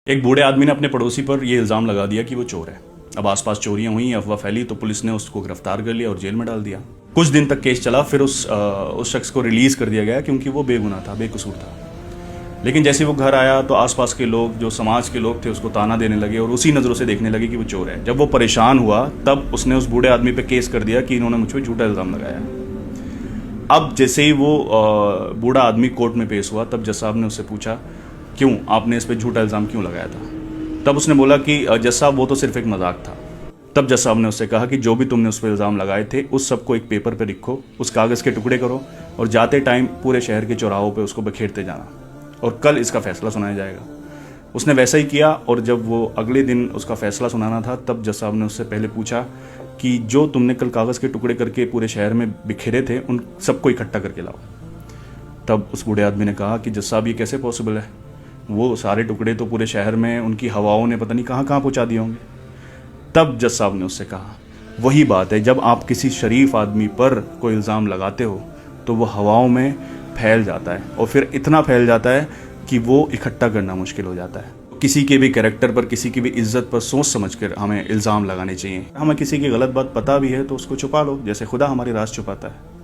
एक बूढ़े आदमी ने अपने पड़ोसी पर यह इल्ज़ाम लगा दिया कि वो चोर है। अब आसपास चोरियां हुई, अफवाह फैली तो पुलिस ने उसको गिरफ्तार कर लिया और जेल में डाल दिया। कुछ दिन तक केस चला, फिर उस शख्स को रिलीज कर दिया गया क्योंकि वो बेगुनाह था, बेकसूर था। लेकिन जैसे वो घर आया तो आसपास के लोग, जो समाज के लोग थे, उसको ताना देने लगे और उसी नज़रों से देखने लगे कि वो चोर है। जब वो परेशान हुआ तब उसने उस बूढ़े आदमी पे केस कर दिया कि इन्होंने मुझ पर झूठा इल्ज़ाम लगाया। अब जैसे ही वो बूढ़ा आदमी कोर्ट में पेश हुआ तब जज साहब ने उससे पूछा, क्यों आपने इस पर झूठा इल्ज़ाम क्यों लगाया था? तब उसने बोला कि जज साहब वो तो सिर्फ एक मजाक था। तब जज साहब ने उससे कहा कि जो भी तुमने उस पर इल्ज़ाम लगाए थे उस सबको एक पेपर पे लिखो, उस कागज़ के टुकड़े करो और जाते टाइम पूरे शहर के चौराहों पे उसको बखेरते जाना और कल इसका फैसला सुनाया जाएगा। उसने वैसा ही किया और जब वो अगले दिन उसका फैसला सुनाना था तब जज साहब ने उससे पहले पूछा कि जो तुमने कल कागज़ के टुकड़े करके पूरे शहर में बिखेरे थे उन सबको इकट्ठा करके लाओ। तब उस बूढ़े आदमी ने कहा कि जज साहब ये कैसे पॉसिबल है, वो सारे टुकड़े तो पूरे शहर में उनकी हवाओं ने पता नहीं कहाँ कहाँ पहुँचा दिए होंगे। तब जज साहब ने उससे कहा, वही बात है, जब आप किसी शरीफ आदमी पर कोई इल्ज़ाम लगाते हो तो वो हवाओं में फैल जाता है और फिर इतना फैल जाता है कि वो इकट्ठा करना मुश्किल हो जाता है। किसी के भी कैरेक्टर पर, किसी की भी इज्जत पर सोच समझ कर हमें इल्ज़ाम लगाने चाहिए। हमें किसी की गलत बात पता भी है तो उसको छुपा लो, जैसे खुदा हमारी राज छुपाता है।